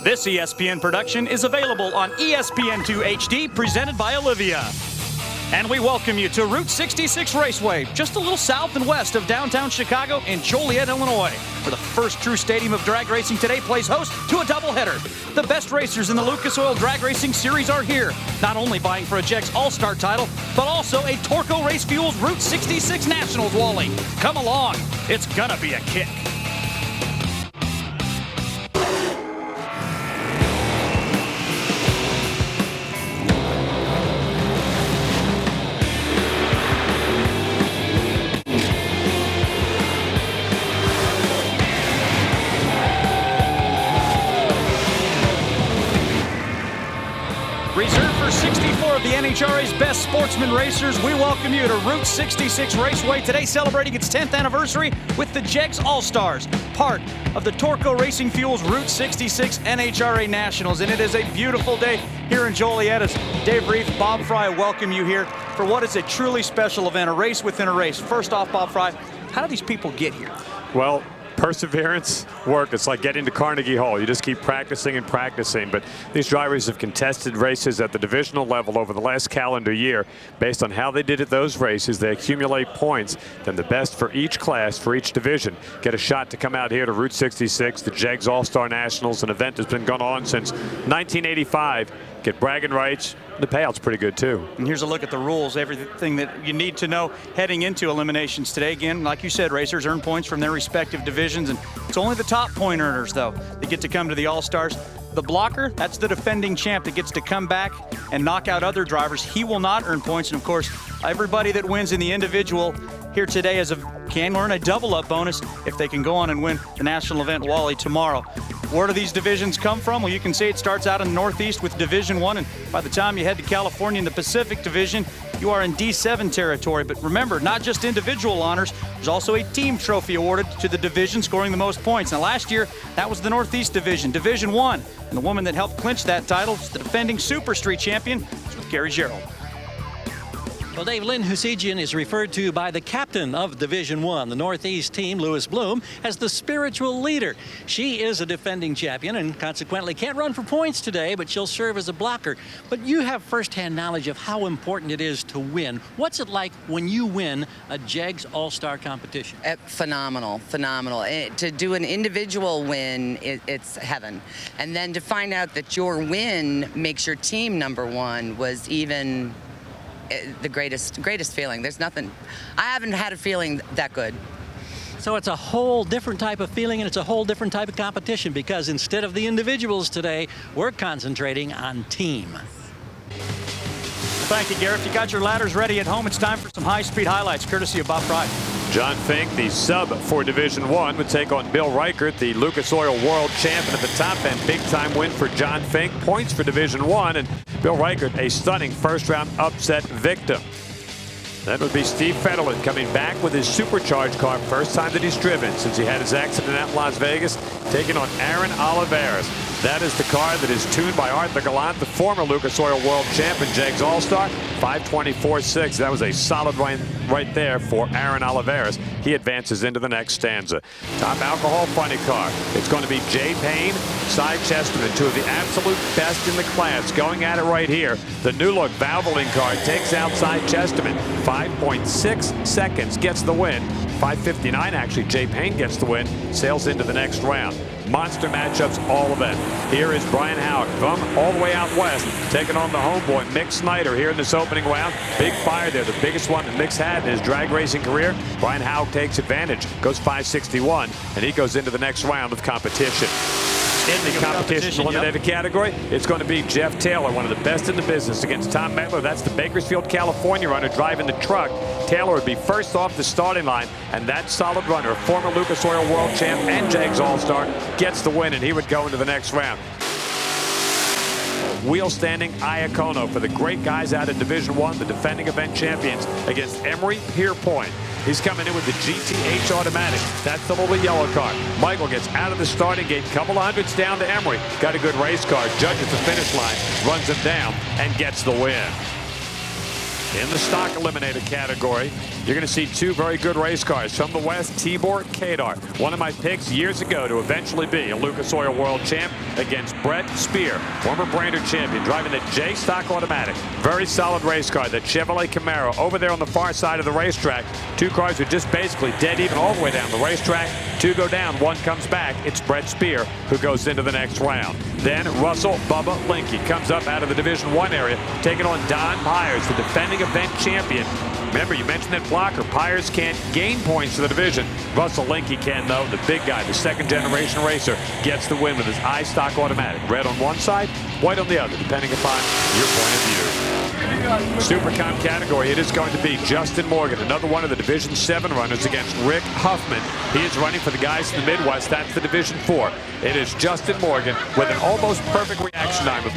This ESPN production is available on ESPN2 HD, presented by Olivia. And we welcome you to Route 66 Raceway, just a little south and west of downtown Chicago in Joliet, Illinois, where the first true stadium of drag racing today plays host to a doubleheader. The best racers in the Lucas Oil Drag Racing Series are here, not only vying for a Jegs All-Star title, but also a Torco Race Fuels Route 66 Nationals, Wally. Come along, it's gonna be a kick. Reserved for 64 of the NHRA's best sportsman racers, we welcome you to Route 66 Raceway, today celebrating its 10th anniversary with the Jegs All-Stars, part of the Torco Racing Fuels Route 66 NHRA Nationals. And it is a beautiful day here in Joliet as Dave Reef, Bob Fry welcome you here for what is a truly special event, a race within a race. First off, Bob Fry, how do these people get here? Well, perseverance, work. It's like getting to Carnegie Hall. You just keep practicing and practicing. But these drivers have contested races at the divisional level over the last calendar year. Based on how they did at those races, they accumulate points. Then the best for each class, for each division, get a shot to come out here to Route 66, the Jegs All-Star Nationals, an event that's been going on since 1985. Get bragging rights. The payout's pretty good too. And here's a look at the rules, everything that you need to know heading into eliminations today. Again, like you said, racers earn points from their respective divisions, and it's only the top point earners, though, that get to come to the All-Stars. The blocker, that's the defending champ that gets to come back and knock out other drivers. He will not earn points, and of course, everybody that wins in the individual here today can earn a double-up bonus if they can go on and win the national event, Wally, tomorrow. Where do these divisions come from? Well, you can see it starts out in the Northeast with Division 1, and by the time you head to California in the Pacific Division, you are in D7 territory. But remember, not just individual honors, there's also a team trophy awarded to the division scoring the most points. Now, last year, that was the Northeast Division, Division 1, and the woman that helped clinch that title is the defending Super Street champion, with Gary Gerald. Well, Dave, Lynn Husigian is referred to by the captain of Division 1, the Northeast team, Louis Bloom, as the spiritual leader. She is a defending champion and consequently can't run for points today, but she'll serve as a blocker. But you have firsthand knowledge of how important it is to win. What's it like when you win a Jegs All-Star competition? Phenomenal, phenomenal. To do an individual win, it's heaven. And then to find out that your win makes your team #1 was even the greatest feeling. There's nothing. I haven't had a feeling that good. So it's a whole different type of feeling, and it's a whole different type of competition, because instead of the individuals today, we're concentrating on team. Thank you, Garrett. If you got your ladders ready at home, it's time for some high-speed highlights, courtesy of Bob Fry. John Fink, the sub for Division 1, would take on Bill Reichert, the Lucas Oil World Champion at the top end. Big-time win for John Fink. Points for Division 1, and Bill Reichert, a stunning first-round upset victim. That would be Steve Federlin coming back with his supercharged car, first time that he's driven since he had his accident at Las Vegas, taking on Aaron Oliveras. That is the car that is tuned by Arthur Gallant, the former Lucas Oil World Champion, Jegs All-Star, 524.6. That was a solid run right there for Aaron Oliveras. He advances into the next stanza. Top alcohol funny car. It's going to be Jay Payne, Cy Chesterman, two of the absolute best in the class, going at it right here. The new look Valvoline car takes out Cy Chesterman. 5.6 seconds, gets the win. 5:59 actually, Jay Payne gets the win, sails into the next round. Monster matchups, all of it. Here is Brian Houck from all the way out west, taking on the homeboy Mick Snyder here in this opening round. Big fire there, the biggest one that Mick's had in his drag racing career. Brian Houck takes advantage, goes 5:61, and he goes into the next round of competition. In the competition eliminated category, it's going to be Jeff Taylor, one of the best in the business, against Tom Metler. That's the Bakersfield, California runner driving the truck. Taylor would be first off the starting line, and that solid runner, former Lucas Oil World Champ and Jegs All-Star, gets the win, and he would go into the next round. Wheel standing Iacono for the great guys out of Division 1, the defending event champions, against Emery Pierpoint. He's coming in with the GTH automatic. That's the little yellow car. Michael gets out of the starting gate, couple of hundreds down to Emery. Got a good race car, judges the finish line, runs him down, and gets the win. In the stock eliminated category, You're going to see two very good race cars from the West. Tibor Kadar, one of my picks years ago to eventually be a Lucas Oil World Champ, against Brett Spear, former Brainerd champion, driving the J Stock Automatic. Very solid race car, the Chevrolet Camaro, over there on the far side of the racetrack. Two cars are just basically dead even all the way down the racetrack. Two go down, one comes back. It's Brett Spear who goes into the next round. Then Russell Bubba Linky comes up out of the Division 1 area, taking on Don Pyers, the defending event champion. Remember, you mentioned that blocker. Pyers can't gain points for the division. Russell Linky can, though. The big guy, the second-generation racer, gets the win with his iStock Automatic. Red on one side, white on the other, depending upon your point of view. Supercom category, it is going to be Justin Morgan, another one of the Division 7 runners, against Rick Huffman. He is running for the guys in the Midwest. That's the Division 4. It is Justin Morgan with an almost perfect reaction time of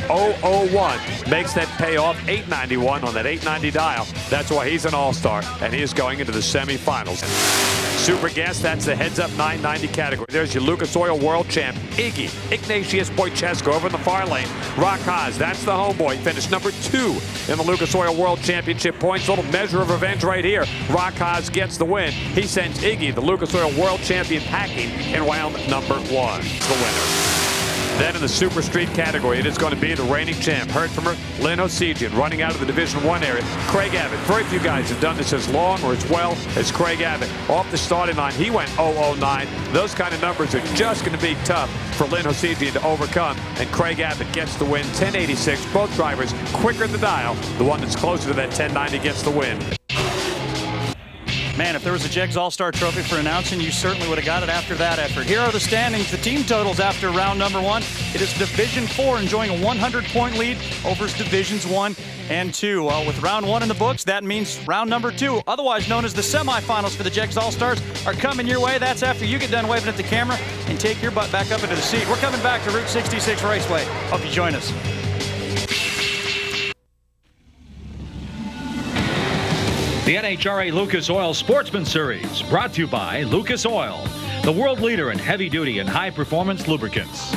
001. Makes that pay off 891 on that 890 dial. That's why he's an all-star, and he is going into the semifinals. Super guest, that's the heads-up 990 category. There's your Lucas Oil World Champ, Iggy Ignatius Boychesko over in the far lane. Rock Haas, that's the homeboy. He finished number 2 in the Lucas Oil World Championship points. A little measure of revenge right here. Rock Haas gets the win. He sends Iggy, the Lucas Oil World Champion, packing in round number 1. The winner. Then in the Super Street category, it is going to be the reigning champ, Herkimer Lynn Hosigian, running out of the Division 1 area. Craig Abbott, very few guys have done this as long or as well as Craig Abbott. Off the starting line, he went 009. Those kind of numbers are just going to be tough for Lynn Hosigian to overcome, and Craig Abbott gets the win, 1086. Both drivers quicker in the dial. The one that's closer to that 1090 gets the win. Man, if there was a Jegs All-Star Trophy for announcing, you certainly would have got it after that effort. Here are the standings, the team totals after round number 1. It is Division 4 enjoying a 100-point lead over Divisions 1 and 2. Well, with round 1 in the books, that means round number 2, otherwise known as the semifinals for the Jegs All-Stars, are coming your way. That's after you get done waving at the camera and take your butt back up into the seat. We're coming back to Route 66 Raceway. Hope you join us. The NHRA Lucas Oil Sportsman Series, brought to you by Lucas Oil, the world leader in heavy-duty and high-performance lubricants.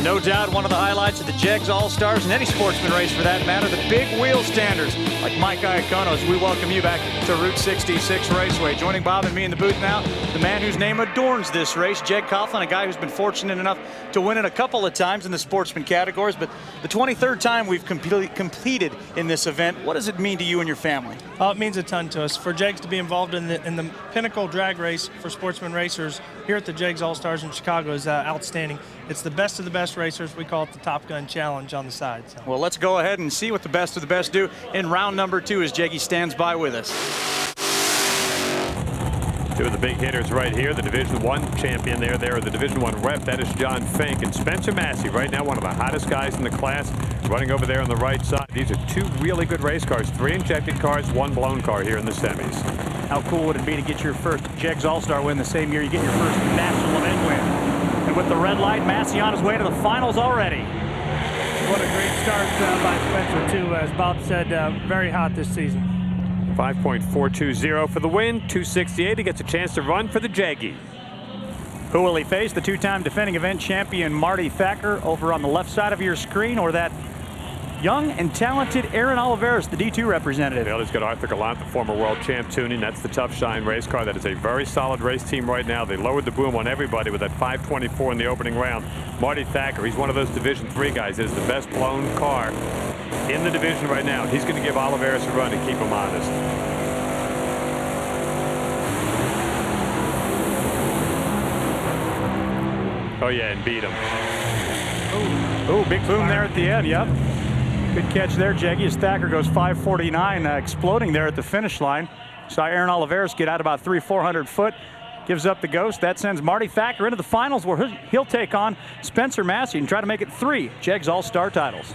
No doubt one of the highlights of the Jegs All-Stars and any sportsman race for that matter, the big wheel standers like Mike Iacono, as we welcome you back to Route 66 Raceway. Joining Bob and me in the booth now, the man whose name adorns this race, Jeg Coughlin, a guy who's been fortunate enough to win it a couple of times in the sportsman categories, but the 23rd time we've completed in this event. What does it mean to you and your family? It means a ton to us. For Jegs to be involved in the pinnacle drag race for sportsman racers here at the Jegs All-Stars in Chicago is outstanding. It's the best of the best racers. We call it the Top Gun Challenge on the side. So. Well, let's go ahead and see what the best of the best do in round number 2 as Jeggy stands by with us. Two of the big hitters right here, the Division 1 champion there the Division 1 rep, that is John Fink, and Spencer Massey, right now one of the hottest guys in the class, running over there on the right side. These are two really good race cars, 3 injected cars, 1 blown car here in the semis. How cool would it be to get your first Jegs All-Star win the same year you get your first national event win? And with the red light, Massey on his way to the finals already. What a great start by Spencer, too. As Bob said, very hot this season. 5.420 for the win, 268. He gets a chance to run for the Jaggy. Who will he face? The 2-time defending event champion Marty Thacker over on the left side of your screen, or that young and talented Aaron Oliveras, the D2 representative. The other's got Arthur Gallant, the former world champ tuning. That's the Tough Shine race car. That is a very solid race team right now. They lowered the boom on everybody with that 524 in the opening round. Marty Thacker, he's one of those Division 3 guys. It is the best blown car in the division right now. He's going to give Oliveras a run to keep him honest. Oh yeah, and beat him. Oh, big boom there at the end, yep. Good catch there, Jeggy, as Thacker goes 549, exploding there at the finish line. Saw Aaron Oliveras get out about 300-400 foot, gives up the ghost. That sends Marty Thacker into the finals where he'll take on Spencer Massey and try to make it 3 Jegs All-Star titles.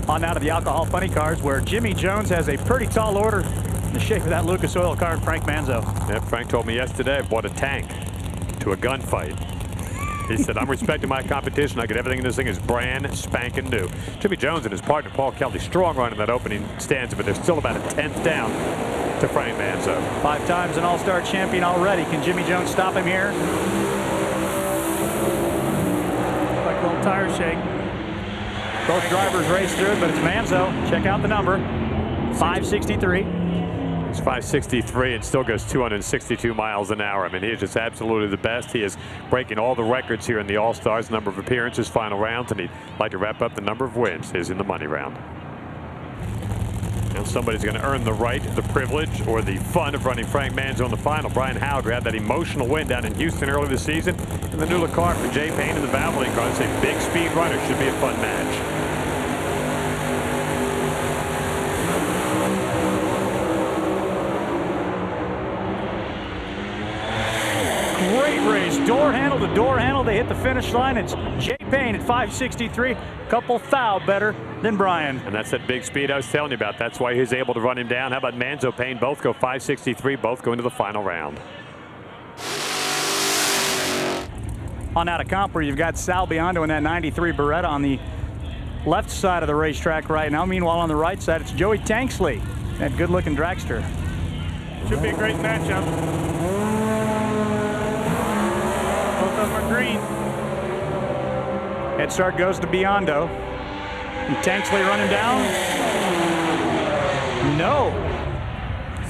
On now to the alcohol funny cars, where Jimmy Jones has a pretty tall order in the shape of that Lucas Oil car and Frank Manzo. Yeah, Frank told me yesterday I bought a tank to a gunfight. He said, I'm respecting my competition. I get everything in this thing is brand spanking new. Jimmy Jones and his partner, Paul Kelly, strong run in that opening stanza, but they're still about a 10th down to Frank Manzo. 5 times an All-Star champion already. Can Jimmy Jones stop him here? Like a little tire shake. Both drivers race through it, but it's Manzo. Check out the number. 563. He's 563 and still goes 262 miles an hour. I mean, he is just absolutely the best. He is breaking all the records here in the All-Stars, number of appearances, final rounds, and he'd like to wrap up the number of wins. He's in the money round. And somebody's going to earn the right, the privilege, or the fun of running Frank Manzo in the final. Brian Howard had that emotional win down in Houston early this season. And the new car for Jay Payne in the Valvoline car. It's a big speed runner. Should be a fun match. Great race, door handle to door handle. They hit the finish line. It's Jay Payne at 563, couple thou better than Brian. And that's that big speed I was telling you about. That's why he was able to run him down. How about Manzo, Payne? Both go 563, both go into the final round. On out of comp where you've got Sal Biondo in that 93 Beretta on the left side of the racetrack right now. Meanwhile, on the right side, it's Joey Tanksley, that good-looking dragster. Should be a great matchup. Both of them are green. Head start goes to Biondo. And Tanksley running down. No.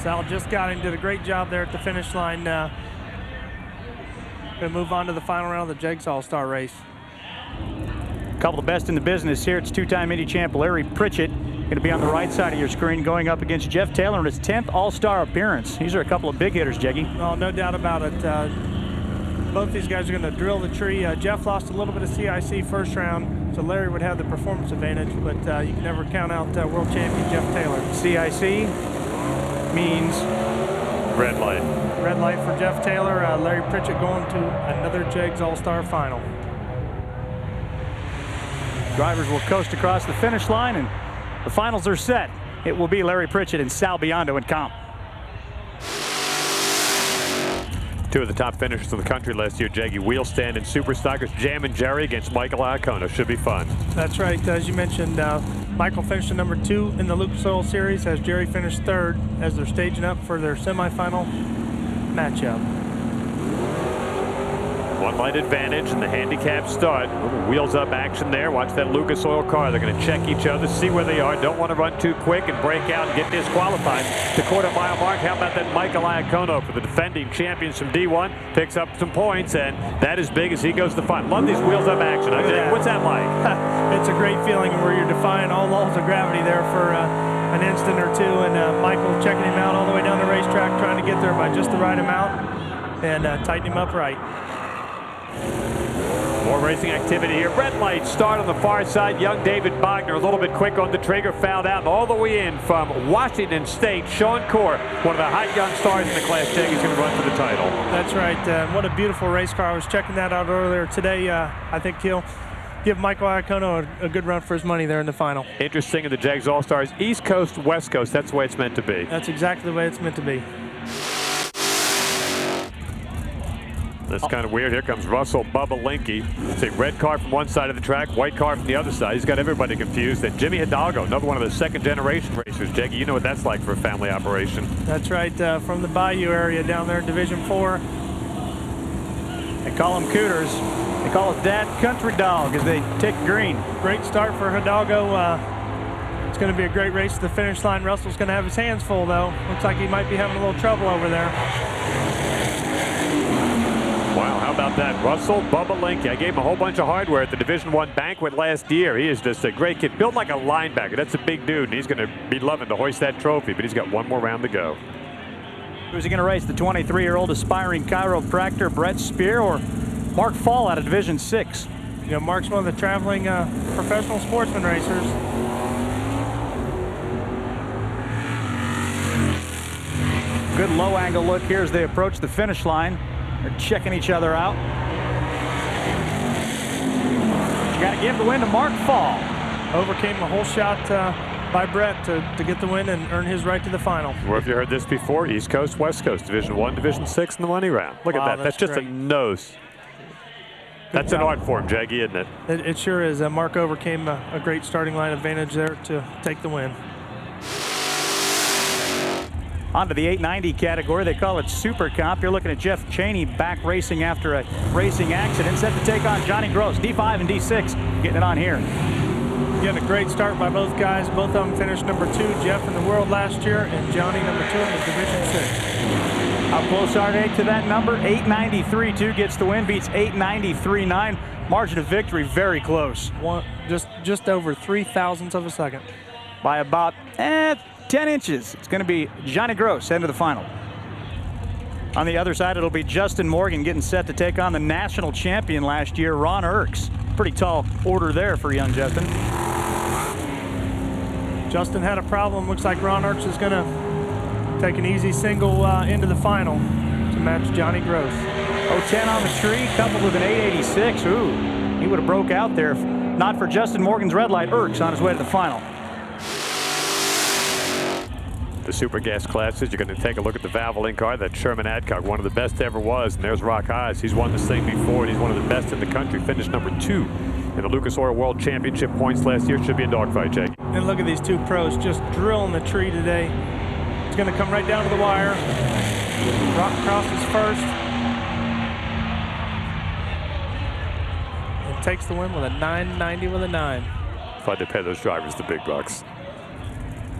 Sal just got him, did a great job there at the finish line. Going to move on to the final round of the Jegs All-Star race. A couple of the best in the business here. It's two-time Indy champ Larry Pritchett. Going to be on the right side of your screen going up against Jeff Taylor in his 10th All-Star appearance. These are a couple of big hitters, Jeggy. Oh, no doubt about it. Both these guys are going to drill the tree. Jeff lost a little bit of CIC first round, so Larry would have the performance advantage, but you can never count out world champion Jeff Taylor. CIC means? Red light. Red light for Jeff Taylor. Larry Pritchett going to another Jegs All-Star final. Drivers will coast across the finish line, and the finals are set. It will be Larry Pritchett and Sal Biondo in comp. Two of the top finishers in the country last year, Jeggy. Wheel stand and super stockers, Jam and Jerry against Michael Iacono. Should be fun. That's right. As you mentioned, Michael finished at number 2 in the Lucas Oil Series as Jerry finished 3rd as they're staging up for their semifinal matchup. One light advantage in the handicap start. Wheels up action there. Watch that Lucas Oil car. They're going to check each other, see where they are. Don't want to run too quick and break out and get disqualified. The quarter-mile mark. How about that Michael Iacono for the defending champions from D1? Picks up some points, and that is big as he goes to final. Love these wheels up action. What's that like? It's a great feeling where you're defying all laws of gravity there for an instant or two, and Michael checking him out all the way down the racetrack, trying to get there by just the right amount and tighten him up right. More racing activity here. Red light start on the far side. Young David Bogner a little bit quick on the trigger, fouled out, and all the way in from Washington State, Sean Core, one of the hot young stars in the Class J. He's going to run for the title. That's right. What a beautiful race car. I was checking that out earlier today. I think he'll give Michael Iacono a good run for his money there in the final. Interesting in the Jegs All-Stars, East Coast, West Coast. That's the way it's meant to be. That's exactly the way it's meant to be. That's kind of weird. Here comes Russell Bubba Linky. It's a red car from one side of the track, white car from the other side. He's got everybody confused. And Jimmy Hidalgo, another one of the second-generation racers. Jeggy, you know what that's like for a family operation. That's right. From the Bayou area down there in Division 4. They call him Cooters. They call his dad Country Dog as they take green. Great start for Hidalgo. It's going to be a great race to the finish line. Russell's going to have his hands full, though. Looks like he might be having a little trouble over there. Wow, how about that? Russell Bubba Linky. I gave him a whole bunch of hardware at the Division I banquet last year. He is just a great kid. Built like a linebacker. That's a big dude, and he's going to be loving to hoist that trophy, but he's got one more round to go. Who's he going to race? The 23-year-old aspiring chiropractor Brett Spear or Mark Fall out of Division 6? You know, Mark's one of the traveling professional sportsman racers. Good low angle look here as they approach the finish line. They're checking each other out. You got to give the win to Mark Fall. Overcame a whole shot by Brett to get the win and earn his right to the final. Where have you heard this before? East Coast, West Coast, Division 1, Division 6 in the money round. Look at that. That's just great. a nose. That's an art form, Jeggy, isn't it? It sure is. Mark overcame a great starting line advantage there to take the win. On to the 890 category. They call it Super Comp. You're looking at Jeff Cheney back racing after a racing accident. Set to take on Johnny Gross. D5 and D6 getting it on here. Again, a great start by both guys. Both of them finished number 2. Jeff in the world last year, and Johnny number 2 in the Division 6. How close are they to that number? 893.2 gets the win, beats 893.9. Margin of victory very close. Just over 0.03 of a second. By about 10 inches. It's going to be Johnny Gross into the final. On the other side, it'll be Justin Morgan getting set to take on the national champion last year, Ron Irks. Pretty tall order there for young Justin. Justin had a problem. Looks like Ron Irks is going to take an easy single into the final to match Johnny Gross. 0-10 on the tree, coupled with an 886. Ooh, he would have broke out there if not for Justin Morgan's red light. Irks on his way to the final. The Super Gas Classes, you're going to take a look at the Valvoline car. That Sherman Adcock, one of the best ever was. And there's Rock Haas. He's won this thing before, and he's one of the best in the country. Finished number 2 in the Lucas Oil World Championship points last year. Should be a dogfight, Jake. And look at these two pros just drilling the tree today. It's going to come right down to the wire. Rock crosses first. And takes the win with a 990 with a 9. Thought they pay those drivers the big bucks.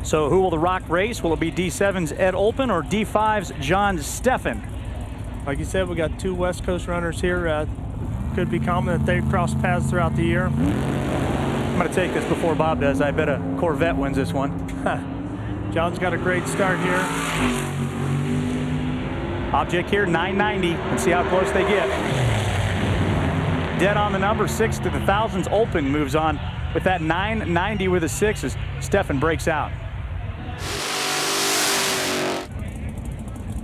So who will the Rock race? Will it be D7's Ed Olpen or D5's John Steffen? Like you said, we got 2 West Coast runners here. Could be common that they cross paths throughout the year. I'm going to take this before Bob does. I bet a Corvette wins this one. John's got a great start here. Object here, 990. Let's see how close they get. Dead on the number, 6 to the thousands. Olpen moves on with that 990 with a 6 as Steffen breaks out.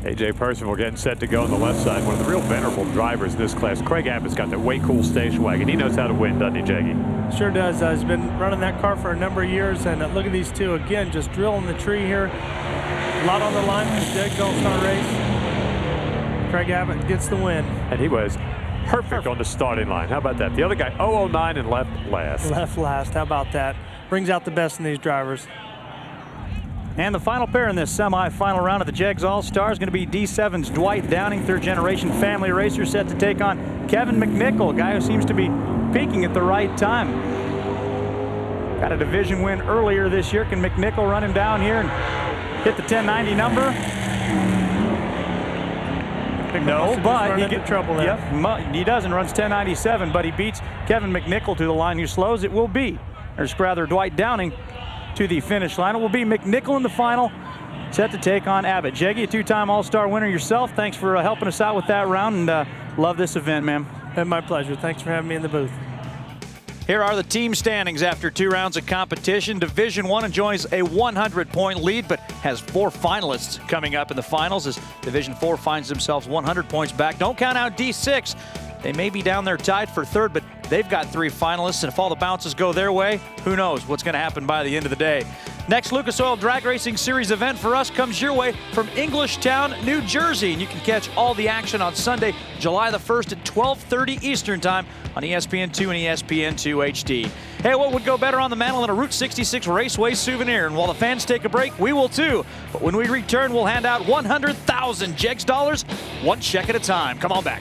A.J. Percival getting set to go on the left side. One of the real venerable drivers in this class. Craig Abbott's got the way cool station wagon. He knows how to win, doesn't he, Jaggy? Sure does. He's been running that car for a number of years, and look at these two again, just drilling the tree here. A lot on the line for the Jegs All-Star race. Craig Abbott gets the win. And he was perfect on the starting line. How about that? The other guy, 009 and left last. Left last. How about that? Brings out the best in these drivers. And the final pair in this semi-final round of the Jegs All-Stars is going to be D7's Dwight Downing, third-generation family racer, set to take on Kevin McNichol, a guy who seems to be peaking at the right time. Got a division win earlier this year. Can McNichol run him down here and hit the 1090 number? No, but he gets trouble there. Yep, he doesn't. Runs 1097, but he beats Kevin McNichol to the line. Who slows it will be, or rather, Dwight Downing to the finish line. It will be McNichol in the final, set to take on Abbott. Jeggy, a 2-time All-Star winner yourself. Thanks for helping us out with that round, and love this event, man. And my pleasure. Thanks for having me in the booth. Here are the team standings after 2 rounds of competition. Division 1 enjoys a 100-point lead, but has 4 finalists coming up in the finals as Division 4 finds themselves 100 points back. Don't count out D6. They may be down there tied for 3rd, but they've got 3 finalists, and if all the bounces go their way, who knows what's going to happen by the end of the day. Next Lucas Oil Drag Racing Series event for us comes your way from Englishtown, New Jersey, and you can catch all the action on Sunday, July the 1st at 12:30 Eastern Time on ESPN2 and ESPN2 HD. Hey, what would go better on the mantle than a Route 66 Raceway souvenir? And while the fans take a break, we will too. But when we return, we'll hand out 100,000 Jegs dollars, one check at a time. Come on back.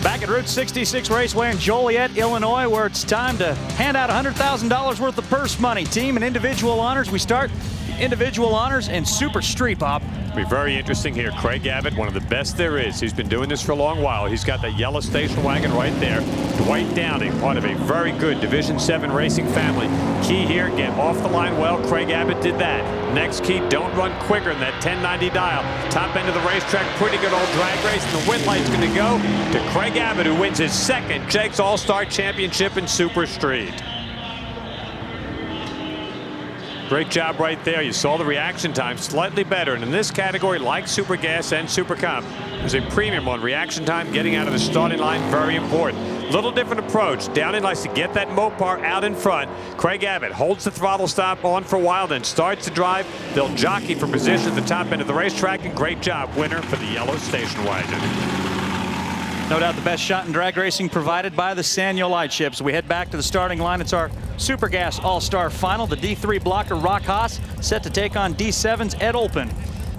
Back at Route 66 Raceway in Joliet, Illinois, where it's time to hand out $100,000 worth of purse money. Team and individual honors. We start individual honors and Super Street, Bob. It'll be very interesting here. Craig Abbott, one of the best there is. He's been doing this for a long while. He's got that yellow station wagon right there. Dwight Downing, part of a very good Division 7 racing family. Key here, get off the line well. Craig Abbott did that. Next key, don't run quicker than that 1090 dial. Top end of the racetrack, pretty good old drag race. And the win light's going to go to Craig Abbott, who wins his 2nd Jegs All-Star Championship in Super Street. Great job right there. You saw the reaction time slightly better. And in this category, like Super Gas and Super Comp, there's a premium on reaction time. Getting out of the starting line, very important. Little different approach. Downing likes to get that Mopar out in front. Craig Abbott holds the throttle stop on for a while, then starts to drive. They'll jockey for position at the top end of the racetrack. And great job, winner for the yellow station wagon. No doubt the best shot in drag racing provided by the Sanyo light ships. We head back to the starting line. It's our Super Gas All-Star Final. The D3 blocker Rock Haas set to take on D7's Ed Olpen.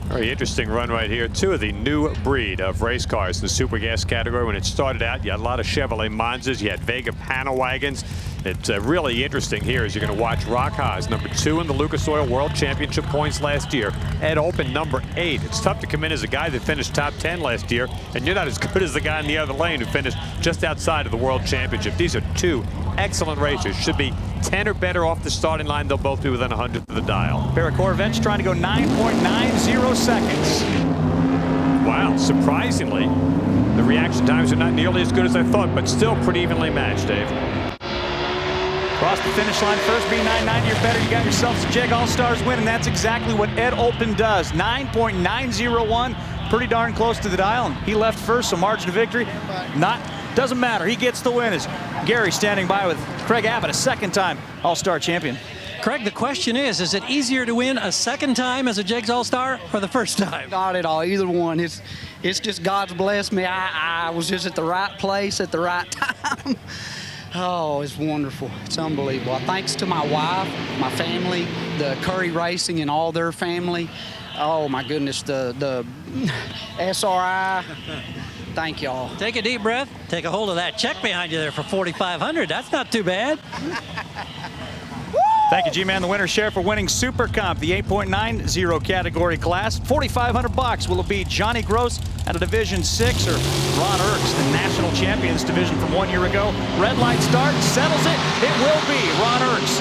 Very interesting run right here. Two of the new breed of race cars in the super gas category. When it started out, you had a lot of Chevrolet Monzas, you had Vega panel wagons. It's really interesting here as you're going to watch Rock Haas, number 2 in the Lucas Oil World Championship points last year. Ed Open, number 8. It's tough to come in as a guy that finished top 10 last year, and you're not as good as the guy in the other lane who finished just outside of the World Championship. These are two excellent racers. Should be 10 or better off the starting line. They'll both be within 100th of the dial. Pair of Corvettes trying to go 9.90 seconds. Wow, surprisingly, the reaction times are not nearly as good as I thought, but still pretty evenly matched, Dave. Across the finish line first, be 990 or better. You got yourselves a JegsAllstars win, and that's exactly what Ed Open does. 9.901, pretty darn close to the dial, and he left first, so margin of victory doesn't matter. He gets the win as Gary standing by with Craig Abbott, a second-time All-Star champion. Craig, the question is it easier to win a second time as a Jegs All-Star or the first time? Not at all, either one. It's just God's blessed me. I was just at the right place at the right time. Oh, it's wonderful. It's unbelievable. Thanks to my wife, my family, the Curry Racing and all their family. Oh, my goodness, the SRI. Thank y'all. Take a deep breath. Take a hold of that check behind you there for $4,500. That's not too bad. Thank you, G-Man, the winner's share for winning Super Comp, the 8.90 category class. $4,500. Will it be Johnny Gross out of Division 6 or Ron Erks, the national champion in this division from 1 year ago? Red light start, settles it. It will be Ron Erks.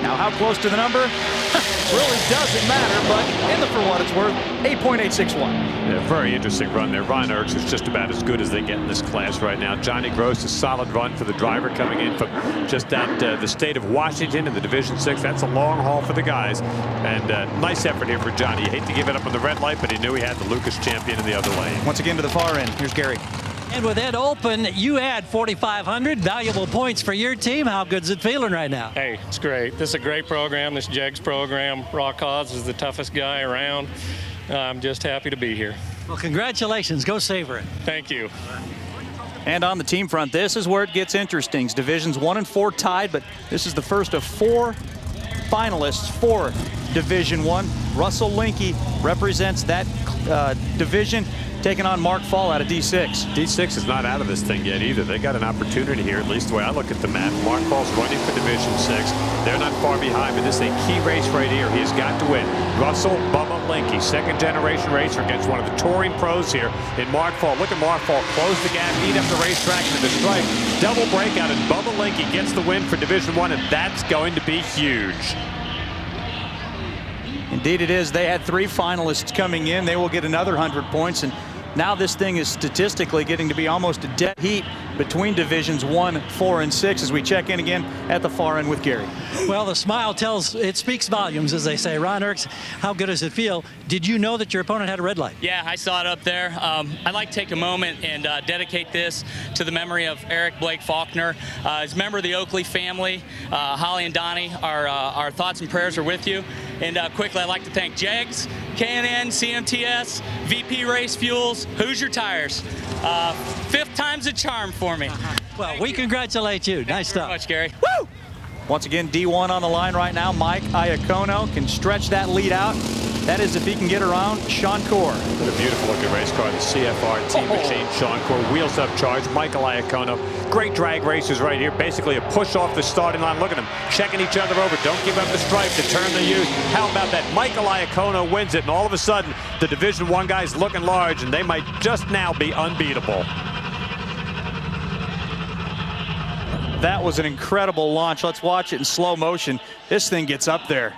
Now, how close to the number? Really doesn't matter, but in the for what it's worth, 8.861. Yeah, very interesting run there. Ron Erks is just about as good as they get in this class right now. Johnny Gross, a solid run for the driver coming in from just out the state of Washington in the Division 6. That's a long haul for the guys. And nice effort here for Johnny. You hate to give it up on the red light, but he knew he had the Lucas champion in the other lane. Once again to the far end. Here's Gary. And with Ed Open, you had 4,500 valuable points for your team. How good's it feeling right now? Hey, it's great. This is a great program, this Jegs program. Rock Haas is the toughest guy around. I'm just happy to be here. Well, congratulations. Go savor it. Thank you. And on the team front, this is where it gets interesting. Divisions 1 and 4 tied, but this is the first of 4 finalists for Division 1. Russell Linky represents that division, taking on Mark Fall out of D6. D6 is not out of this thing yet either. They got an opportunity here, at least the way I look at the map. Mark Fall's running for Division 6. They're not far behind, but this is a key race right here. He's got to win. Russell Bubba Linky, second-generation racer against one of the touring pros here in Mark Fall. Look at Mark Fall close the gap, eat up the racetrack into the stripe. Double breakout, and Bubba Linky gets the win for Division 1, and that's going to be huge. Indeed it is. They had 3 finalists coming in. They will get another 100 points, and now this thing is statistically getting to be almost a dead heat between Divisions 1, 4, and 6 as we check in again at the far end with Gary. Well, the smile it speaks volumes, as they say. Ron Erks, how good does it feel? Did you know that your opponent had a red light? Yeah, I saw it up there. I'd like to take a moment and dedicate this to the memory of Eric Blake Faulkner. As a member of the Oakley family, Holly and Donnie, our thoughts and prayers are with you. And quickly, I'd like to thank Jegs, K&N, CMTS, VP Race Fuels, Hoosier Tires. 5th time's a charm for me. Well, we congratulate you. Nice stuff. Thank you very much, Gary. Woo! Once again, D1 on the line right now. Mike Iacono can stretch that lead out. That is if he can get around Sean Core. What a beautiful looking race car, the CFR Team Machine. Sean Core, wheels up charge. Michael Iacono, great drag racers right here. Basically a push off the starting line. Look at them checking each other over. Don't give up the stripe, the turn they use. How about that? Michael Iacono wins it, and all of a sudden the Division 1 guys looking large, and they might just now be unbeatable. That was an incredible launch. Let's watch it in slow motion. This thing gets up there.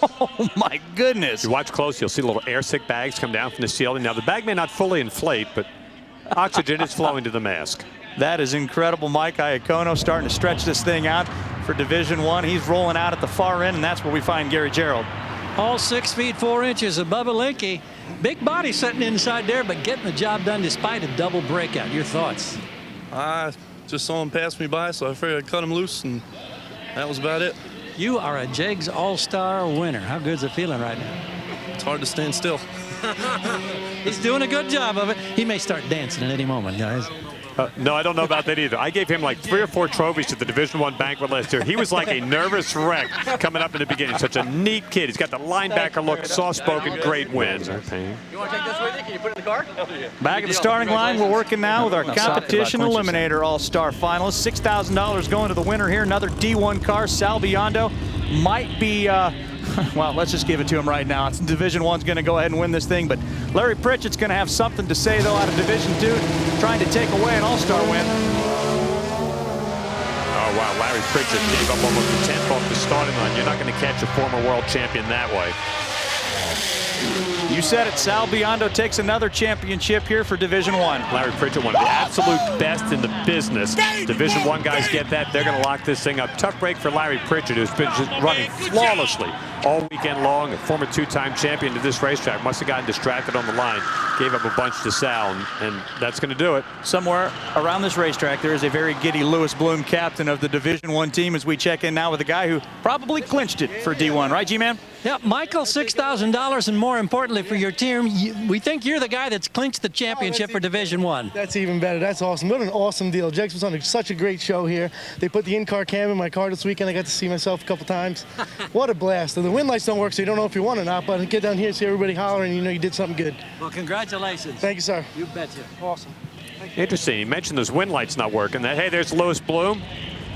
Oh my goodness. If you watch close, you'll see little air sick bags come down from the ceiling. Now the bag may not fully inflate, but oxygen is flowing to the mask. That is incredible. Mike Iacono starting to stretch this thing out for Division 1. He's rolling out at the far end, and that's where we find Gary Gerald. All 6 feet 4 inches of Bubba Linky. Big body sitting inside there, but getting the job done despite a double breakout. Your thoughts? I just saw him pass me by, so I figured I'd cut him loose, and that was about it. You are a Jegs All-Star winner. How good's it feeling right now? It's hard to stand still. He's doing a good job of it. He may start dancing at any moment, guys. No, I don't know about that either. I gave him like 3 or 4 trophies at the Division I banquet last year. He was like a nervous wreck coming up in the beginning. Such a neat kid. He's got the linebacker look, soft-spoken, great wins. You want to take this with you? Can you put it in the car? Back at the starting line, we're working now with our competition eliminator all-star finalists. $6,000 going to the winner here. Another D1 car, Sal Biondo. Might be, well, let's just give it to him right now. It's Division I's going to go ahead and win this thing, but Larry Pritchett's going to have something to say, though, out of Division II, trying to take away an all-star win. Oh, wow, Larry Pritchett gave up almost a 10th off the starting line. You're not going to catch a former world champion that way. You said it, Sal Biondo takes another championship here for Division I. Larry Pritchett, one of the absolute best in the business. Division I guys get that. They're going to lock this thing up. Tough break for Larry Pritchett, who's been just running flawlessly all weekend long. A former 2-time champion to this racetrack. Must have gotten distracted on the line. Gave up a bunch to Sal, and that's going to do it. Somewhere around this racetrack, there is a very giddy Louis Bloom, captain of the Division I team, as we check in now with a guy who probably clinched it for D1. Right, G-Man? Yeah, Michael, $6,000, and more importantly for your team, we think you're the guy that's clinched the championship for Division I. That's even better. That's awesome. What an awesome deal. Jegs was on such a great show here. They put the in-car cam in my car this weekend. I got to see myself a couple times. What a blast. And the wind lights don't work, so you don't know if you won or not, but get down here, see everybody hollering, you know you did something good. Well, congratulations. Thank you, sir. You betcha. Awesome. Interesting. You mentioned those wind lights not working. Hey, there's Louis Bloom.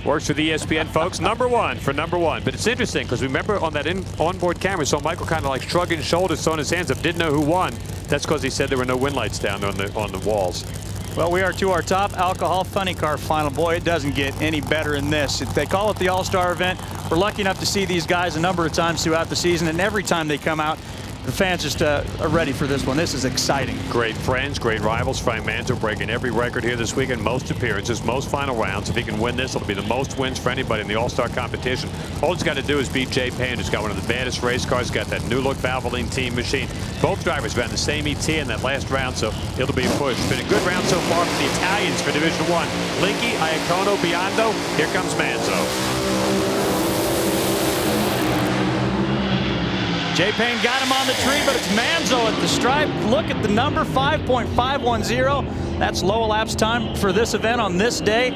Works for the ESPN folks. Number 1 for number 1. But it's interesting because remember on that onboard camera, so Michael kind of like shrugging his shoulders, throwing his hands up, didn't know who won. That's because he said there were no wind lights down on the walls. Well, we are to our top alcohol funny car final. Boy, it doesn't get any better than this. They call it the All-Star event. We're lucky enough to see these guys a number of times throughout the season, and every time they come out, the fans just are ready for this one. This is exciting. Great friends, great rivals. Frank Manzo breaking every record here this weekend. Most appearances, most final rounds. If he can win this, it'll be the most wins for anybody in the All-Star competition. All he's got to do is beat Jay Payne, who's got one of the baddest race cars. Got that new-look Valvoline team machine. Both drivers ran the same ET in that last round, so it'll be a push. Been a good round so far for the Italians for Division I. Linky, Iacono, Biondo. Here comes Manzo. Jay Payne got him on the tree, but it's Manzo at the stripe. Look at the number, 5.510. That's low elapsed time for this event on this day,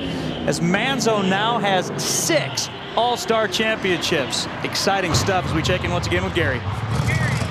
as Manzo now has 6 All-Star championships. Exciting stuff as we check in once again with Gary.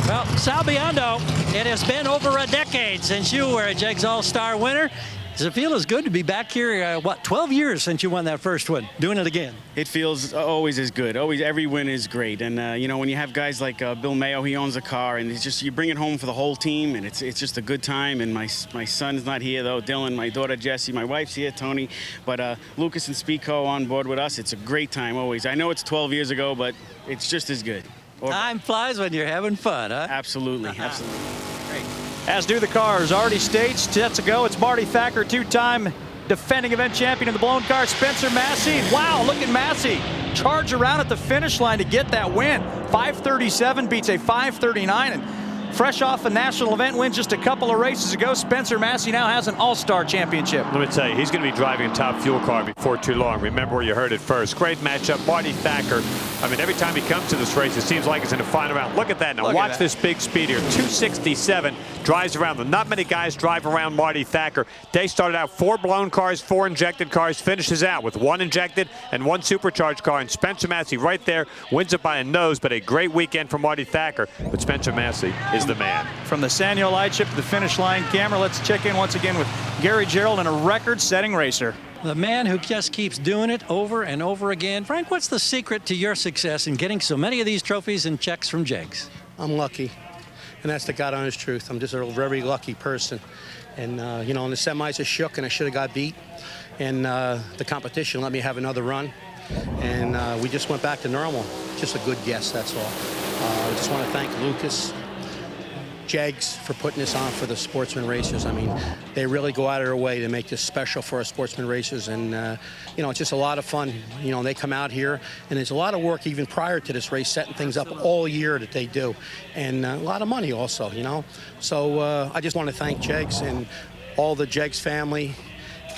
Well, Sal Biondo, it has been over a decade since you were a Jegs All-Star winner. Does it feel as good to be back here, 12 years since you won that first one, doing it again? It feels always as good. Always, every win is great. And, you know, when you have guys like Bill Mayo, he owns a car, and it's just, you bring it home for the whole team, and it's just a good time. And my son's not here, though. Dylan, my daughter, Jessie, my wife's here, Tony. But Lucas and Spico on board with us. It's a great time, always. I know it's 12 years ago, but it's just as good. Time flies when you're having fun, huh? Absolutely, absolutely. Great. As do the cars. Already staged, set to go. It's Marty Thacker, 2-time defending event champion in the blown car. Spencer Massey. Wow, look at Massey. Charge around at the finish line to get that win. 5:37 beats a 5:39. And fresh off a national event win just a couple of races ago, Spencer Massey now has an All-Star championship. Let me tell you, he's going to be driving a top fuel car before too long. Remember where you heard it first. Great matchup. Marty Thacker. I mean, every time he comes to this race, it seems like it's in the final round. Look at that. Now, watch this big speed here. 267 drives around them. Not many guys drive around Marty Thacker. Day started out 4 blown cars, 4 injected cars. Finishes out with 1 injected and 1 supercharged car. And Spencer Massey right there wins it by a nose, but a great weekend for Marty Thacker. But Spencer Massey is the man. From the Sanyo Lightship to the finish line camera, let's check in once again with Gary Gerald and a record-setting racer. The man who just keeps doing it over and over again. Frank, what's the secret to your success in getting so many of these trophies and checks from Jegs? I'm lucky, and that's the God honest truth. I'm just a very lucky person. And, you know, in the semis I shook and I should have got beat. And the competition let me have another run. And we just went back to normal. Just a good guess, that's all. I just want to thank Lucas, Jegs, for putting this on for the sportsman racers. I mean, they really go out of their way to make this special for our sportsman racers, and you know, it's just a lot of fun. You know, they come out here, and there's a lot of work even prior to this race, setting things up all year that they do, and a lot of money also, you know. So I just want to thank Jegs and all the Jegs family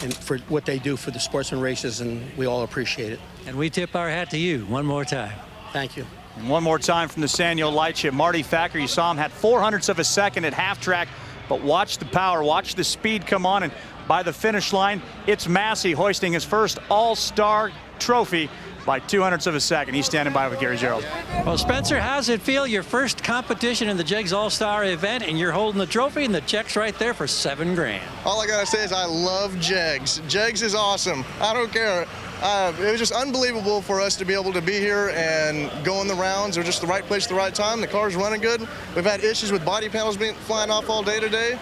and for what they do for the sportsman races, and we all appreciate it. And we tip our hat to you one more time. Thank you. And one more time from the Sanyo Lightship. Marty Thacker, you saw him, had 0.04 of a second at half track, but watch the power, watch the speed come on, and by the finish line. It's Massey hoisting his first All-Star trophy by 200ths of a second. He's standing by with Gary Gerald. Well, Spencer, how's it feel? Your first competition in the Jegs All-Star event, and you're holding the trophy, and the check's right there for $7 grand. All I gotta say is I love Jegs. Jegs is awesome. I don't care. It was just unbelievable for us to be able to be here and go in the rounds. It was just the right place at the right time. The car's running good. We've had issues with body panels flying off all day today.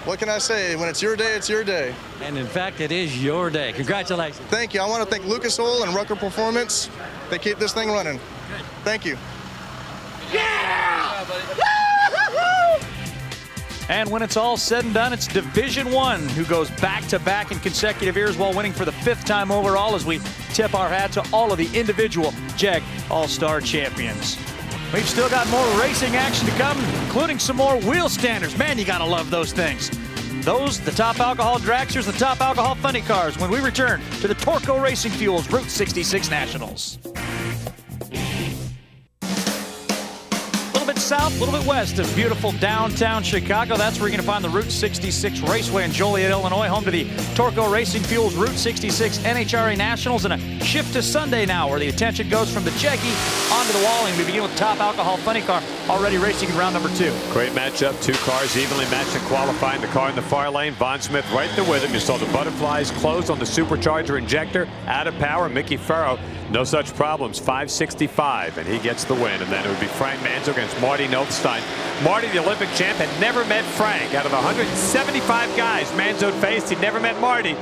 What can I say? When it's your day, it's your day. And in fact, it is your day. Congratulations. Thank you. I want to thank Lucas Oil and Rucker Performance. They keep this thing running. Good. Thank you. Yeah! And when it's all said and done, it's Division I who goes back-to-back in consecutive years while winning for the 5th time overall, as we tip our hat to all of the individual Jeg All-Star champions. We've still got more racing action to come, including some more wheel standers. Man, you gotta love those things. Those, the top alcohol dragsters, the top alcohol funny cars, when we return to the Torco Racing Fuels Route 66 Nationals. South, a little bit west of beautiful downtown Chicago. That's where you're going to find the Route 66 Raceway in Joliet, Illinois, home to the Torco Racing Fuels Route 66 NHRA Nationals, and a shift to Sunday now where the attention goes from the Jeggy onto the Walling. We begin with top alcohol funny car already racing in round number 2. Great matchup. 2 cars evenly matched in qualifying. The car in the far lane, Von Smith right there with him. You saw the butterflies closed on the supercharger injector. Out of power, Mickey Farrow. No such problems, 565, and he gets the win. And then it would be Frank Manzo against Marty Nothstein. Marty, the Olympic champ, had never met Frank. Out of 175 guys Manzo faced, he never met Marty.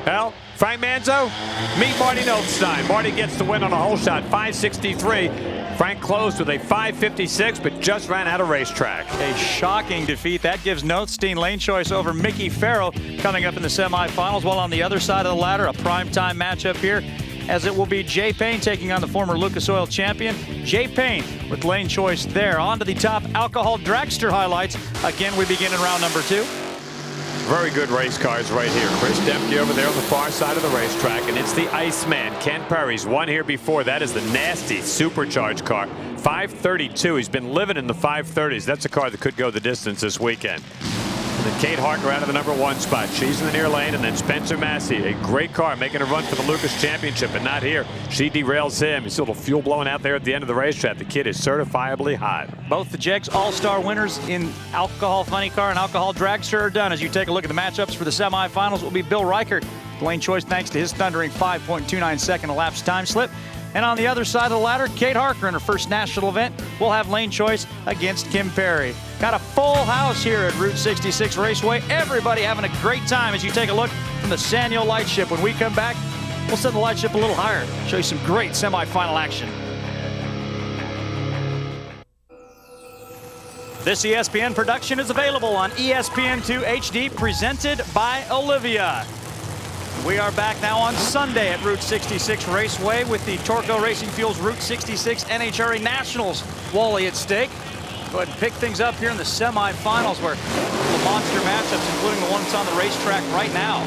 Well, Frank Manzo, meet Marty Nothstein. Marty gets the win on a hole shot, 563. Frank closed with a 556, but just ran out of racetrack. A shocking defeat. That gives Nothstein lane choice over Mickey Farrow coming up in the semifinals. While on the other side of the ladder, a primetime matchup here, as it will be Jay Payne taking on the former Lucas Oil champion. Jay Payne with lane choice there. On to the top alcohol dragster highlights. Again, we begin in round number 2. Very good race cars right here. Chris Dempke over there on the far side of the racetrack, and it's the Iceman, Ken Perry's won here before. That is the nasty supercharged car. 532. He's been living in the 530s. That's a car that could go the distance this weekend. And then Kate Harker out of the number 1 spot. She's in the near lane, and then Spencer Massey, a great car, making a run for the Lucas Championship, but not here. She derails him. He's a little fuel blowing out there at the end of the racetrack. The kid is certifiably hot. Both the Jegs All-Star winners in alcohol funny car and alcohol dragster are done. As you take a look at the matchups for the semifinals, will be Bill Reichert. Lane choice thanks to his thundering 5.29 second elapsed time slip. And on the other side of the ladder, Kate Harker in her first national event will have lane choice against Kim Perry. Got a full house here at Route 66 Raceway. Everybody having a great time as you take a look from the Sanyo light ship. When we come back, we'll set the light ship a little higher, show you some great semifinal action. This ESPN production is available on ESPN2 HD, presented by Olivia. We are back now on Sunday at Route 66 Raceway with the Torco Racing Fuels Route 66 NHRA Nationals Wally at stake. Go ahead and pick things up here in the semifinals where the monster matchups, including the one that's on the racetrack right now.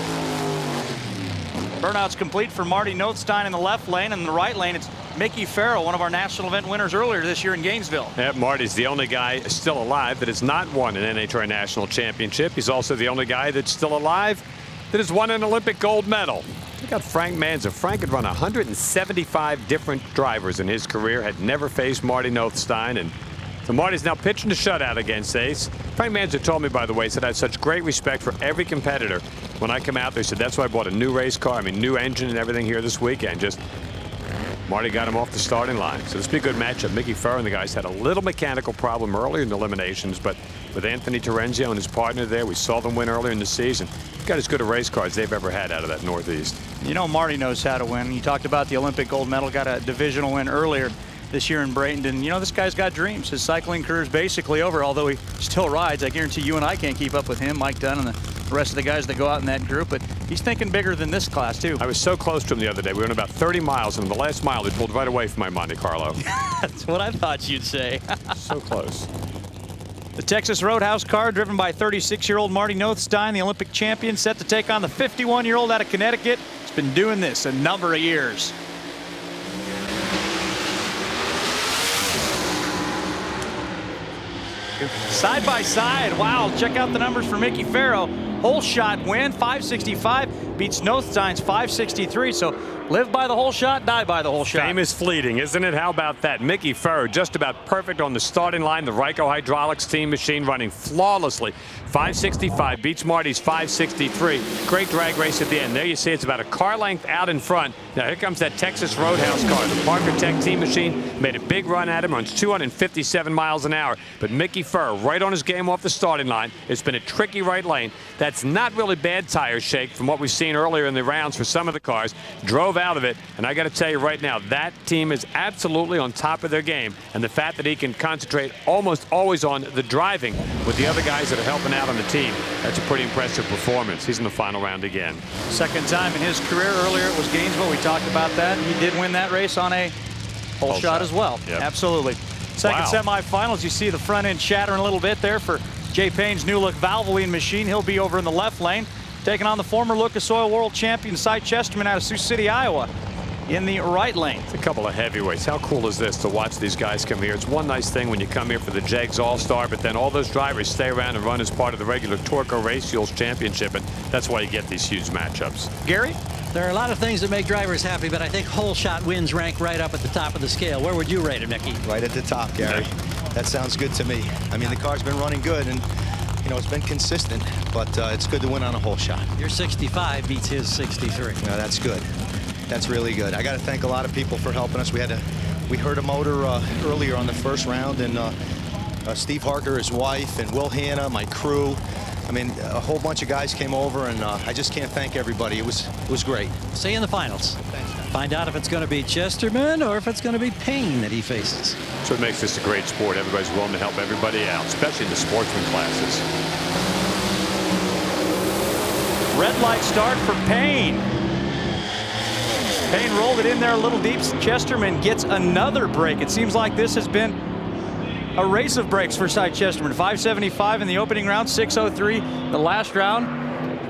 Burnout's complete for Marty Nothstein in the left lane, and in the right lane it's Mickey Farrow, one of our national event winners earlier this year in Gainesville. Yeah, Marty's the only guy still alive that has not won an NHRA National Championship. He's also the only guy that's still alive that has won an Olympic gold medal. Look at Frank Manzo. Frank had run 175 different drivers in his career, had never faced Marty Nothstein, and so Marty's now pitching the shutout against Ace. Frank Manzo told me, by the way, said I had such great respect for every competitor. When I come out there, he said that's why I bought a new race car, new engine and everything here this weekend. Just Marty got him off the starting line. So this will be a good matchup. Mickey Farrow and the guys had a little mechanical problem earlier in the eliminations, but with Anthony Terenzio and his partner there, we saw them win earlier in the season. Got as good a race car as they've ever had out of that Northeast. You know, Marty knows how to win. You talked about the Olympic gold medal, got a divisional win earlier this year in Bradenton. You know, this guy's got dreams. His cycling career is basically over, although he still rides. I guarantee you and I can't keep up with him, Mike Dunn, and the rest of the guys that go out in that group, but he's thinking bigger than this class, too. I was so close to him the other day. We went about 30 miles, and in the last mile, he pulled right away from my Monte Carlo. That's what I thought you'd say. So close. The Texas Roadhouse car, driven by 36-year-old Marty Nothstein, the Olympic champion, set to take on the 51-year-old out of Connecticut. He's been doing this a number of years. Side by side, wow, check out the numbers for Mickey Farrow. whole shot win. 565 beats Nothstein's 563. So live by the whole shot, die by the whole shot. Famous fleeting, isn't it? How about that? Mickey Ferro just about perfect on the starting line. The Ryco Hydraulics team machine running flawlessly. 565 beats Marty's 563. Great drag race at the end. There you see it's about a car length out in front. Now here comes that Texas Roadhouse car. The Parker Tech team machine made a big run at him, runs 257 miles an hour. But Mickey Ferro right on his game off the starting line. It's been a tricky right lane. That's not really bad tire shake from what we've seen earlier in the rounds for some of the cars. Drove out of it, and I got to tell you right now, that team is absolutely on top of their game. And the fact that he can concentrate almost always on the driving with the other guys that are helping out on the team, that's a pretty impressive performance. He's in the final round again. Second time in his career. Earlier it was Gainesville. We talked about that. He did win that race on a whole shot as well. Yep. Absolutely. Second semifinals, you see the front end shattering a little bit there for Jay Payne's new look Valvoline machine. He'll be over in the left lane, taking on the former Lucas Oil World Champion Cy Chesterman out of Sioux City, Iowa, in the right lane. It's a couple of heavyweights. How cool is this to watch these guys come here? It's one nice thing when you come here for the Jegs All-Star, but then all those drivers stay around and run as part of the regular Torco Race Fuels Championship, and that's why you get these huge matchups. Gary? There are a lot of things that make drivers happy, but I think whole shot wins rank right up at the top of the scale. Where would you rate it, Mickey? Right at the top, Gary. That sounds good to me. I mean, the car's been running good, and you know, it's been consistent, but it's good to win on a whole shot. Your 65 beats his 63. No, that's good. That's really good. I got to thank a lot of people for helping us. We heard a motor earlier on the first round, and Steve Harker, his wife, and Will Hanna, my crew. I mean, a whole bunch of guys came over, and I just can't thank everybody. It was great. See you in the finals. Find out if it's going to be Chesterman or if it's going to be Payne that he faces. So it makes this a great sport. Everybody's willing to help everybody out, especially in the sportsman classes. Red light start for Payne. Payne rolled it in there a little deep. Chesterman gets another break. It seems like this has been a race of breaks for Cy Chesterman. 575 in the opening round, 603 the last round,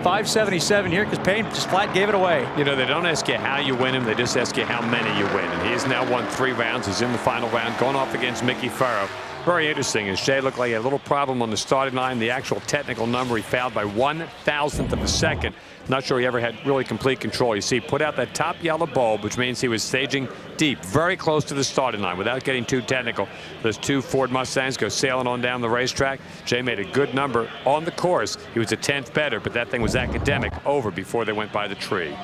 577 here because Payne just flat gave it away. You know, they don't ask you how you win him, they just ask you how many you win. And he has now won 3 rounds. He's in the final round, going off against Mickey Ferro. Very interesting, as Jay looked like he had a little problem on the starting line. The actual technical number, he fouled by 1/1000th of a second. Not sure he ever had really complete control. You see, put out that top yellow bulb, which means he was staging deep, very close to the starting line without getting too technical. Those 2 Ford Mustangs go sailing on down the racetrack. Jay made a good number on the course. He was a 10th better, but that thing was academic over before they went by the tree.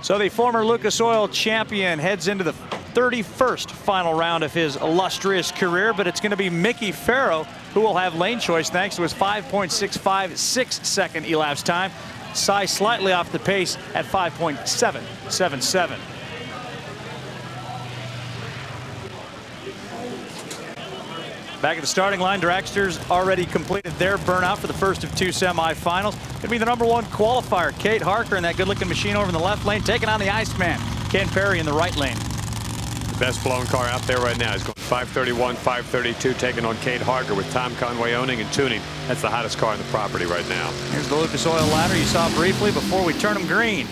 So the former Lucas Oil champion heads into the 31st final round of his illustrious career, but it's going to be Mickey Ferro who will have lane choice thanks to his 5.65 6-second elapsed time. Cy slightly off the pace at 5.777. Back at the starting line, dragsters already completed their burnout for the first of 2 semifinals. Going to be the #1 qualifier, Kate Harker, in that good-looking machine over in the left lane, taking on the Iceman, Ken Perry, in the right lane. The best blown car out there right now is going 531, 532, taking on Kate Harker with Tom Conway owning and tuning. That's the hottest car on the property right now. Here's the Lucas Oil ladder you saw briefly before we turn them green.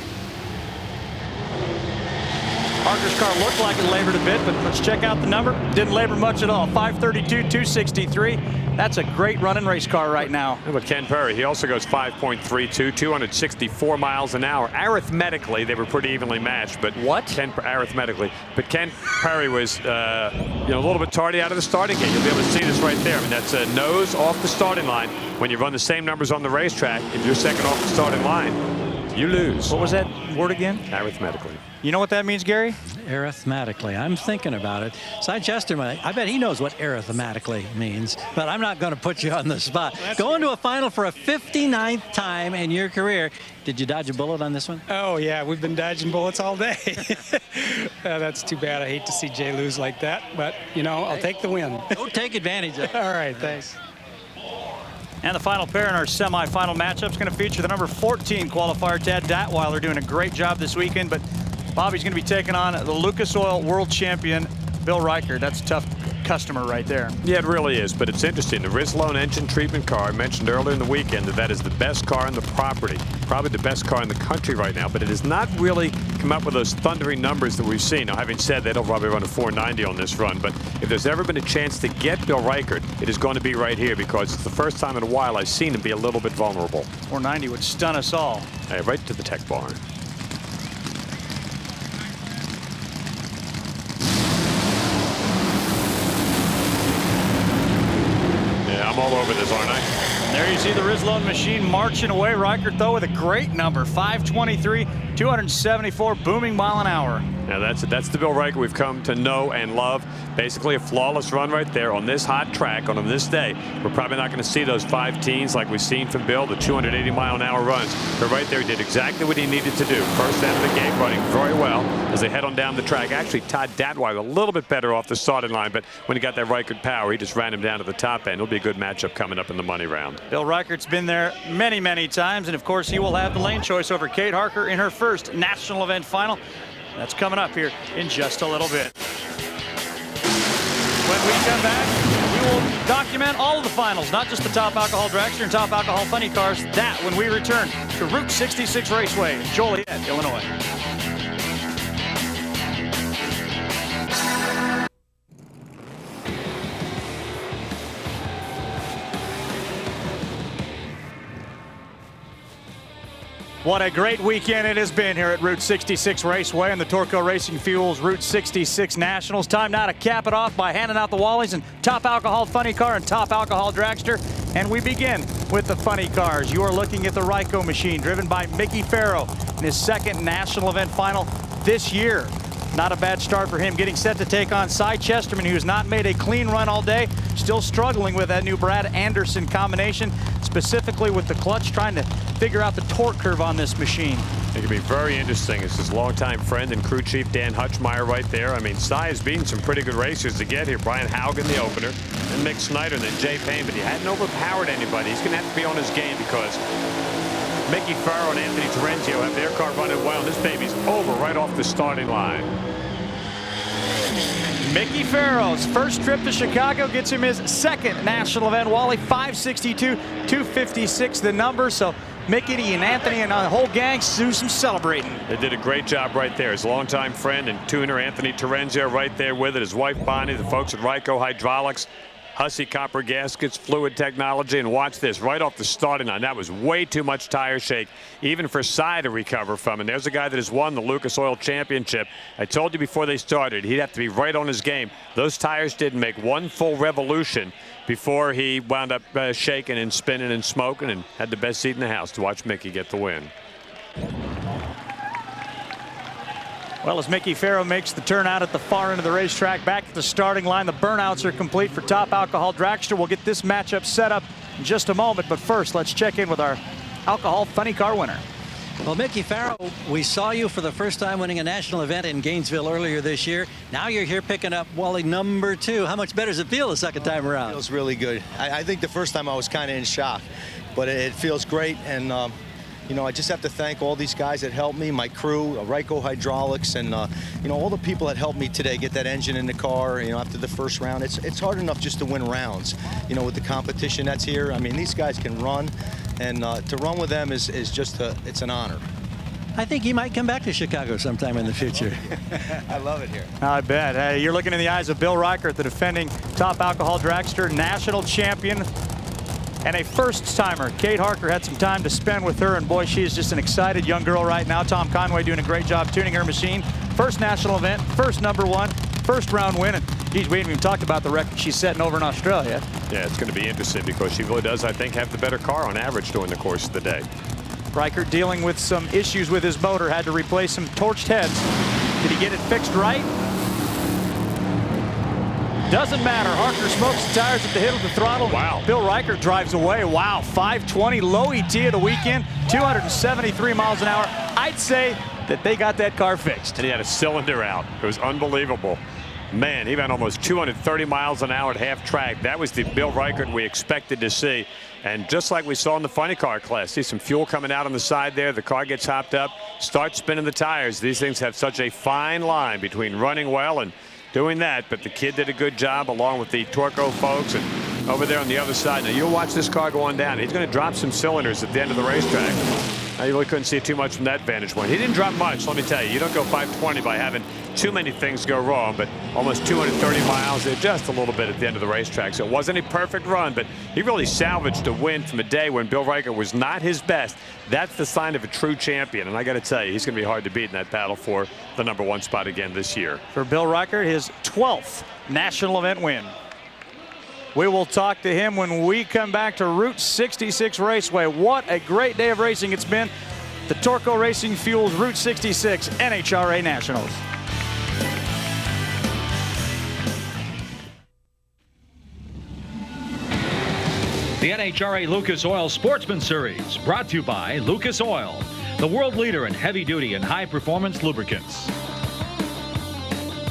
Harker's car looked like it labored a bit, but let's check out the number. Didn't labor much at all. 532, 263. That's a great running race car right now. But Ken Perry, he also goes 5.32, 264 miles an hour. Arithmetically, they were pretty evenly matched. But arithmetically, but Ken Perry was, a little bit tardy out of the starting gate. You'll be able to see this right there. I mean, that's a nose off the starting line. When you run the same numbers on the racetrack, if you're second off the starting line, you lose. What was that word again? Arithmetically. You know what that means, Gary? Arithmetically. I'm thinking about it. Cy Chesterman, I bet he knows what arithmetically means, but I'm not going to put you on the spot. Going to a final for a 59th time in your career. Did you dodge a bullet on this one? Oh, yeah. We've been dodging bullets all day. That's too bad. I hate to see Jay lose like that, but, I'll take the win. Don't take advantage of it. All right, thanks. And the final pair in our semifinal matchup is going to feature the #14 qualifier, Tad Datweiler, doing a great job this weekend, but Bobby's going to be taking on the Lucas Oil World Champion, Bill Reichert. That's a tough customer right there. Yeah, it really is, but it's interesting. The Rizlone engine treatment car, I mentioned earlier in the weekend that is the best car on the property, probably the best car in the country right now, but it has not really come up with those thundering numbers that we've seen. Now, having said that, they'll probably run a 490 on this run, but if there's ever been a chance to get Bill Reichert, it is going to be right here because it's the first time in a while I've seen him be a little bit vulnerable. 490 would stun us all. Hey, right to the tech barn. Yeah, I'm all over this, aren't I? And there you see the Rizlone machine marching away. Reichert, though, with a great number, 523, 274, booming mile an hour. Now that's the Bill Reichert we've come to know and love. Basically a flawless run right there on this hot track on this day. We're probably not going to see those 5 teens like we've seen from Bill, the 280-mile-an-hour runs. But right there, he did exactly what he needed to do. First out of the gate, running very well as they head on down the track. Actually, Todd Datweiler a little bit better off the starting line, but when he got that Reichert power, he just ran him down to the top end. It'll be a good matchup coming up in the money round. Bill Reichert's been there many, many times, and of course, he will have the lane choice over Kate Harker in her first national event final. That's coming up here in just a little bit. When we come back, we will document all of the finals, not just the Top Alcohol Dragster and Top Alcohol Funny Cars. That when we return to Route 66 Raceway in Joliet, Illinois. What a great weekend it has been here at Route 66 Raceway and the Torco Racing Fuels Route 66 Nationals. Time now to cap it off by handing out the Wallies and Top Alcohol Funny Car and Top Alcohol Dragster. And we begin with the funny cars. You are looking at the Ryko machine driven by Mickey Farrow in his second national event final this year. Not a bad start for him, getting set to take on Cy Chesterman, who has not made a clean run all day. Still struggling with that new Brad Anderson combination, specifically with the clutch, trying to figure out the torque curve on this machine. It could be very interesting. It's his longtime friend and crew chief Dan Hutchmeyer right there. I mean, Cy has beaten some pretty good racers to get here. Brian Haugen, the opener, and Mick Snyder, and then Jay Payne, but he hadn't overpowered anybody. He's going to have to be on his game because Mickey Farrow and Anthony Terenzio have their car running well, and this baby's over right off the starting line. Mickey Farrow's first trip to Chicago gets him his second national event. Wally, 562, 256 the number. So Mickey and Anthony and the whole gang do some celebrating. They did a great job right there. His longtime friend and tuner Anthony Terenzio right there with it. His wife Bonnie, the folks at Ryko Hydraulics, Hussey Copper Gaskets, Fluid Technology, and watch this right off the starting line. That was way too much tire shake, even for Cy to recover from. And there's a guy that has won the Lucas Oil Championship. I told you before they started, he'd have to be right on his game. Those tires didn't make one full revolution before he wound up shaking and spinning and smoking and had the best seat in the house to watch Mickey get the win. Well, as Mickey Farrow makes the turn out at the far end of the racetrack, back at the starting line, the burnouts are complete for Top Alcohol Dragster. We'll get this matchup set up in just a moment, but first, let's check in with our Alcohol Funny Car winner. Well, Mickey Farrow, we saw you for the first time winning a national event in Gainesville earlier this year. Now you're here picking up Wally number 2. How much better does it feel the second time around? It feels really good. I think the first time I was kind of in shock, but it feels great. And you know, I just have to thank all these guys that helped me, my crew, Ryko Hydraulics, and you know, all the people that helped me today get that engine in the car. You know, after the first round, it's hard enough just to win rounds. You know, with the competition that's here. I mean, these guys can run, and to run with them is just it's an honor. I think he might come back to Chicago sometime in the future. I love it here. I bet. Hey, you're looking in the eyes of Bill Reichert, the defending Top Alcohol Dragster national champion. And a first-timer. Kate Harker had some time to spend with her, and boy, she is just an excited young girl right now. Tom Conway doing a great job tuning her machine. First national event, first #1, first round win. And geez, we haven't even talked about the record she's setting over in Australia. Yeah, it's going to be interesting because she really does, I think, have the better car on average during the course of the day. Reichert dealing with some issues with his motor, had to replace some torched heads. Did he get it fixed right? Doesn't matter. Harker smokes the tires at the hit of the throttle. Wow. Bill Reichert drives away. Wow, 520 low ET of the weekend, 273 miles an hour. I'd say that they got that car fixed. And he had a cylinder out. It was unbelievable. Man, he ran almost 230 miles an hour at half track. That was the Bill Reichert we expected to see. And just like we saw in the funny car class, see some fuel coming out on the side there. The car gets hopped up, starts spinning the tires. These things have such a fine line between running well and doing that. But the kid did a good job along with the Torco folks. And over there on the other side, now you'll watch this car go on down. He's going to drop some cylinders at the end of the racetrack. You really couldn't see too much from that vantage point. He didn't drop much, let me tell you. You don't go 520 by having too many things go wrong, but almost 230 miles there, just a little bit at the end of the racetrack. So it wasn't a perfect run, but he really salvaged a win from a day when Bill Riker was not his best. That's the sign of a true champion, and I got to tell you, he's going to be hard to beat in that battle for the #1 spot again this year. For Bill Riker, his 12th national event win. We will talk to him when we come back to Route 66 Raceway. What a great day of racing it's been. The Torco Racing Fuels Route 66 NHRA Nationals. The NHRA Lucas Oil Sportsman Series, brought to you by Lucas Oil, the world leader in heavy-duty and high-performance lubricants.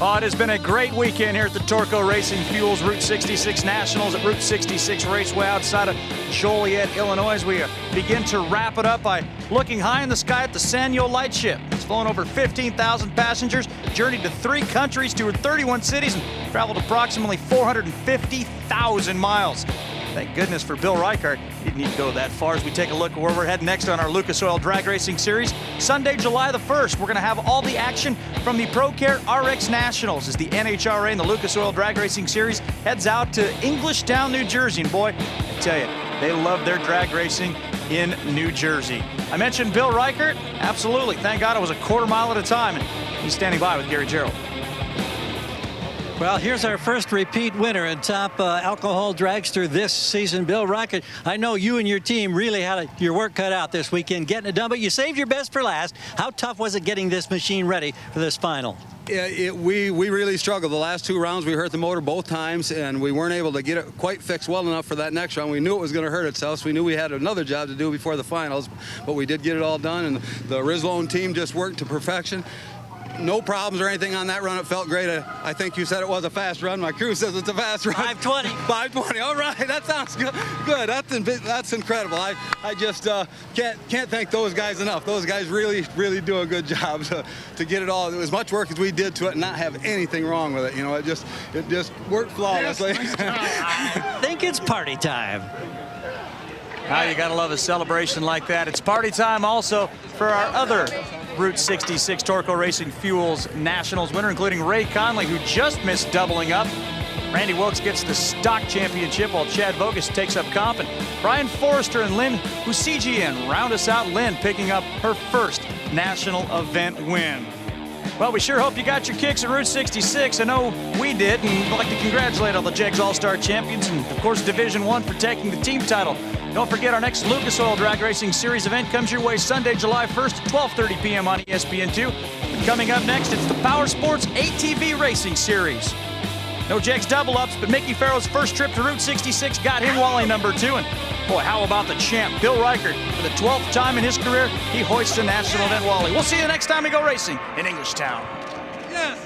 Oh, it has been a great weekend here at the Torco Racing Fuels Route 66 Nationals at Route 66 Raceway outside of Joliet, Illinois. As we begin to wrap it up by looking high in the sky at the Sanyo Lightship. It's flown over 15,000 passengers, journeyed to 3 countries, toured 31 cities, and traveled approximately 450,000 miles. Thank goodness for Bill Riker. He didn't need to go that far. As we take a look at where we're heading next on our Lucas Oil Drag Racing Series. Sunday, July the 1st, we're going to have all the action from the ProCare RX Nationals as the NHRA and the Lucas Oil Drag Racing Series heads out to Englishtown, New Jersey. And boy, I tell you, they love their drag racing in New Jersey. I mentioned Bill Riker. Absolutely. Thank God it was a quarter mile at a time. And he's standing by with Gary Gerald. Well, here's our first repeat winner and top alcohol dragster this season, Bill Riker. I know you and your team really had your work cut out this weekend getting it done, but you saved your best for last. How tough was it getting this machine ready for this final? We really struggled. The last 2 rounds, we hurt the motor both times, and we weren't able to get it quite fixed well enough for that next round. We knew it was going to hurt itself, so we knew we had another job to do before the finals, but we did get it all done, and the Rizlone team just worked to perfection. No problems or anything on that run. It felt great. I think you said it was a fast run. My crew says it's a fast run. 520. 520. All right, that sounds good. Good. That's incredible. I just can't thank those guys enough. Those guys really do a good job to get it all. As much work as we did to it and not have anything wrong with it. You know, it just worked flawlessly. I think it's party time. Now you got to love a celebration like that. It's party time also for our other Route 66 Torco Racing Fuels Nationals winner, including Ray Conley, who just missed doubling up. Randy Wilkes gets the stock championship while Chad Vogus takes up comp. And Brian Forrester and Lynn Husigian round us out. Lynn picking up her first national event win. Well, we sure hope you got your kicks at Route 66. I know we did, and I'd like to congratulate all the JEGS All-Star champions and, of course, Division I for taking the team title. Don't forget, our next Lucas Oil Drag Racing Series event comes your way Sunday, July 1st, 12:30 p.m. on ESPN2. And coming up next, it's the Power Sports ATV Racing Series. No JEGS double-ups, but Mickey Farrell's first trip to Route 66 got him Wally #2. And boy, how about the champ, Bill Riker? For the 12th time in his career, he hoists a national event Wally. We'll see you next time we go racing in Englishtown. Yes.